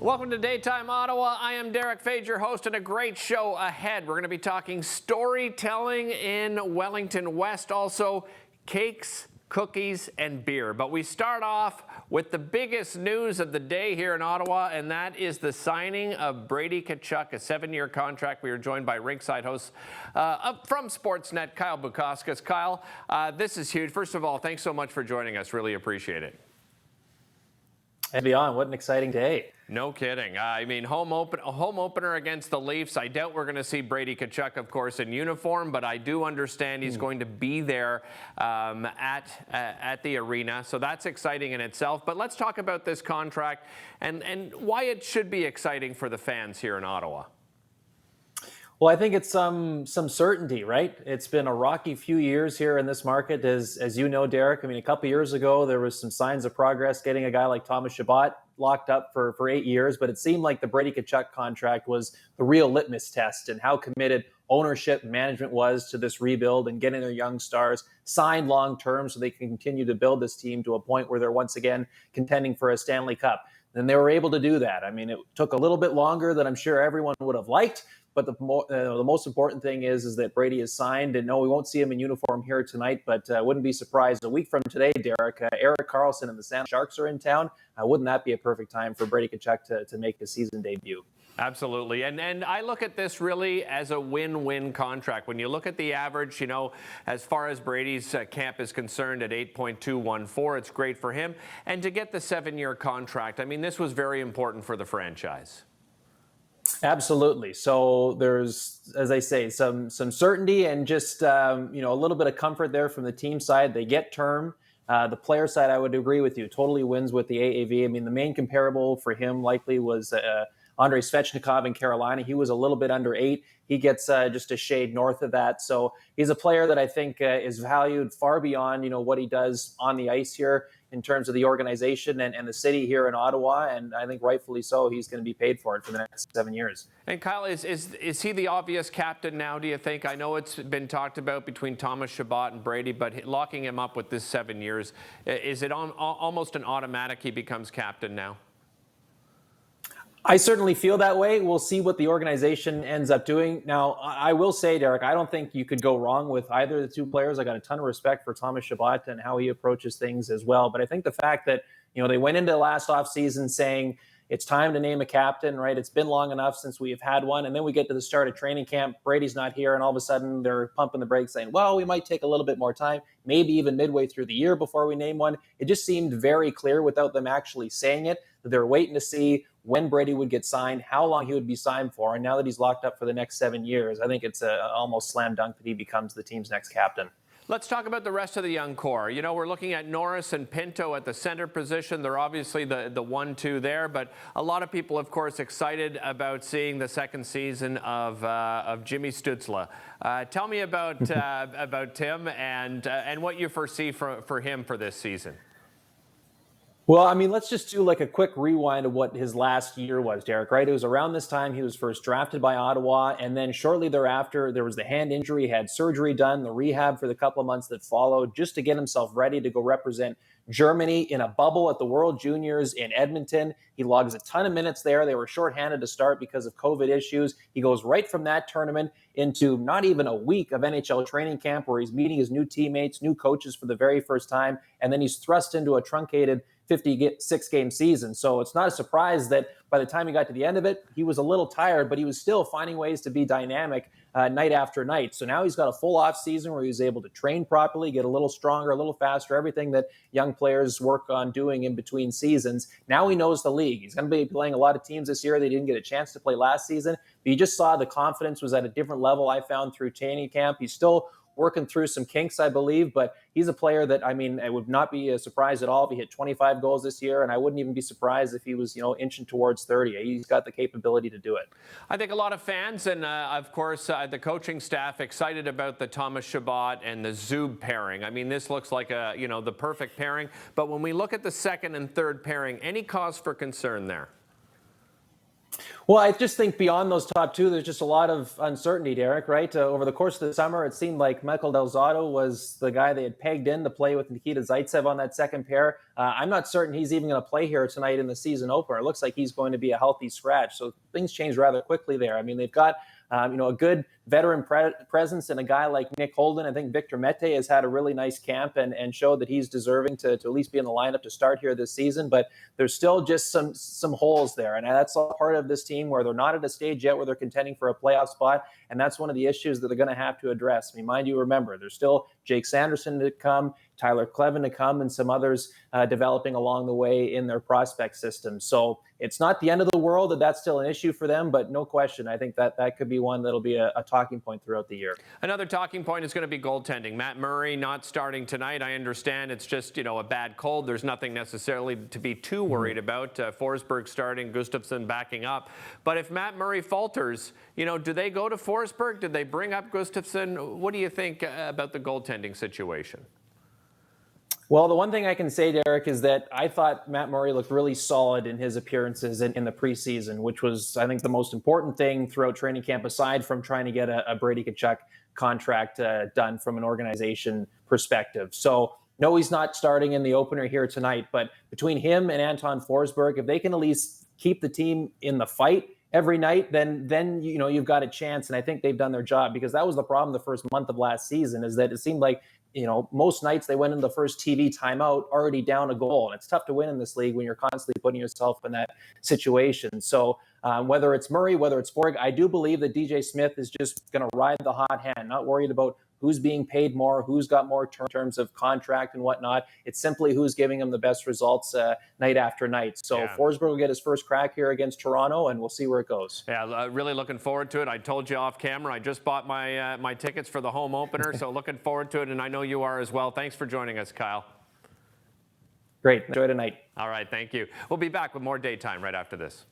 Welcome to Daytime Ottawa. I am Derek Fage, your host, and a great show ahead. We're going to be talking storytelling in Wellington West, also cakes, cookies, and beer. But we start off with the biggest news of the day here in Ottawa, and that is the signing of Brady Tkachuk, a 7-year contract. We are joined by Rinkside host from Sportsnet, Kyle Bukauskas. Kyle, this is huge. First of all, thanks so much for joining us. Really appreciate it. And beyond, what an exciting day. No kidding. I mean, home opener against the Leafs. I doubt we're going to see Brady Tkachuk, of course, in uniform, but I do understand he's going to be there at the arena. So that's exciting in itself. But let's talk about this contract and why it should be exciting for the fans here in Ottawa. Well, I think it's some certainty, right? It's been a rocky few years here in this market, as you know, Derek. I mean, a couple years ago, there was some signs of progress getting a guy like Thomas Chabot locked up for 8 years, but it seemed like the Brady Tkachuk contract was the real litmus test and how committed ownership and management was to this rebuild and getting their young stars signed long-term so they can continue to build this team to a point where they're once again contending for a Stanley Cup. And they were able to do that. I mean, it took a little bit longer than I'm sure everyone would have liked, but the most important thing is that Brady is signed. And no, we won't see him in uniform here tonight, but I wouldn't be surprised a week from today, Derek. Erik Karlsson and the San Sharks are in town. Wouldn't that be a perfect time for Brady Tkachuk to make his season debut? Absolutely. And I look at this really as a win-win contract. When you look at the average, you know, as far as Brady's camp is concerned at 8.214, it's great for him. And to get the 7-year contract, I mean, this was very important for the franchise. Absolutely. So there's, as I say, some certainty and just, a little bit of comfort there from the team side. They get term. The player side, I would agree with you, totally wins with the AAV. I mean, the main comparable for him likely was Andrei Svechnikov in Carolina. He was a little bit under 8. He gets just a shade north of that. So he's a player that I think is valued far beyond, what he does on the ice here in terms of the organization and the city here in Ottawa. And I think rightfully so, he's going to be paid for it for the next 7 years. And Kyle, is he the obvious captain now, do you think? I know it's been talked about between Thomas Chabot and Brady, but locking him up with this 7 years, is it almost an automatic he becomes captain now? I certainly feel that way. We'll see what the organization ends up doing. Now, I will say, Derek, I don't think you could go wrong with either of the two players. I got a ton of respect for Thomas Chabot and how he approaches things as well. But I think the fact that, they went into last offseason saying it's time to name a captain, right? It's been long enough since we have had one. And then we get to the start of training camp. Brady's not here. And all of a sudden they're pumping the brakes saying, well, we might take a little bit more time, maybe even midway through the year before we name one. It just seemed very clear without them actually saying it that they're waiting to see when Brady would get signed, how long he would be signed for. And now that he's locked up for the next 7 years, I think it's almost slam dunk that he becomes the team's next captain. Let's talk about the rest of the young core. We're looking at Norris and Pinto at the center position. They're obviously the 1-2 there, but a lot of people, of course, excited about seeing the second season of Jimmy Stützle. Tell me about Tim and what you foresee for him for this season. Well, I mean, let's just do like a quick rewind of what his last year was, Derek, right? It was around this time he was first drafted by Ottawa, and then shortly thereafter, there was the hand injury. He had surgery done, the rehab for the couple of months that followed, just to get himself ready to go represent Germany in a bubble at the World Juniors in Edmonton. He logs a ton of minutes there. They were shorthanded to start because of COVID issues. He goes right from that tournament into not even a week of NHL training camp where he's meeting his new teammates, new coaches for the very first time, and then he's thrust into a truncated 56-game season. So it's not a surprise that by the time he got to the end of it, he was a little tired, but he was still finding ways to be dynamic night after night. So now he's got a full off season where he's able to train properly, get a little stronger, a little faster, everything that young players work on doing in between seasons. Now he knows the league. He's going to be playing a lot of teams this year that he didn't get a chance to play last season. But you just saw the confidence was at a different level, I found, through training camp. He's still working through some kinks, I believe, but he's a player that, I mean, it would not be a surprise at all if he hit 25 goals this year, and I wouldn't even be surprised if he was, inching towards 30. He's got the capability to do it. I think a lot of fans and, of course, the coaching staff excited about the Thomas Chabot and the Zub pairing. I mean, this looks like the perfect pairing, but when we look at the second and third pairing, any cause for concern there? Well, I just think beyond those top two, there's just a lot of uncertainty, Derek, right? Over the course of the summer, it seemed like Michael Del Zotto was the guy they had pegged in to play with Nikita Zaitsev on that second pair. I'm not certain he's even going to play here tonight in the season opener. It looks like he's going to be a healthy scratch. So things change rather quickly there. I mean, they've got a good veteran presence in a guy like Nick Holden. I think Victor Mete has had a really nice camp and showed that he's deserving to at least be in the lineup to start here this season. But there's still just some holes there. And that's all part of this team where they're not at a stage yet where they're contending for a playoff spot. And that's one of the issues that they're going to have to address. I mean, mind you, remember, there's still Jake Sanderson to come, Tyler Klevin to come, and some others developing along the way in their prospect system. So it's not the end of the world that's still an issue for them, but no question, I think that could be one that'll be a talking point throughout the year. Another talking point is going to be goaltending. Matt Murray not starting tonight. I understand it's just, a bad cold. There's nothing necessarily to be too worried about. Forsberg starting, Gustafsson backing up. But if Matt Murray falters, do they go to Forsberg? Did they bring up Gustafsson? What do you think about the goaltending situation? Well, the one thing I can say, Derek, is that I thought Matt Murray looked really solid in his appearances in the preseason, which was, I think, the most important thing throughout training camp, aside from trying to get a Brady Tkachuk contract done from an organization perspective. So, no, he's not starting in the opener here tonight, but between him and Anton Forsberg, if they can at least keep the team in the fight every night, then you've got a chance. And I think they've done their job, because that was the problem the first month of last season, is that it seemed like most nights they went into the first TV timeout already down a goal. And it's tough to win in this league when you're constantly putting yourself in that situation. So whether it's Murray, whether it's Borg, I do believe that DJ Smith is just going to ride the hot hand, not worried about who's being paid more, who's got more terms of contract and whatnot. It's simply who's giving him the best results night after night. So yeah. Forsberg will get his first crack here against Toronto, and we'll see where it goes. Yeah, really looking forward to it. I told you off camera, I just bought my tickets for the home opener, so looking forward to it, and I know you are as well. Thanks for joining us, Kyle. Great. Enjoy tonight. All right, thank you. We'll be back with more Daytime right after this.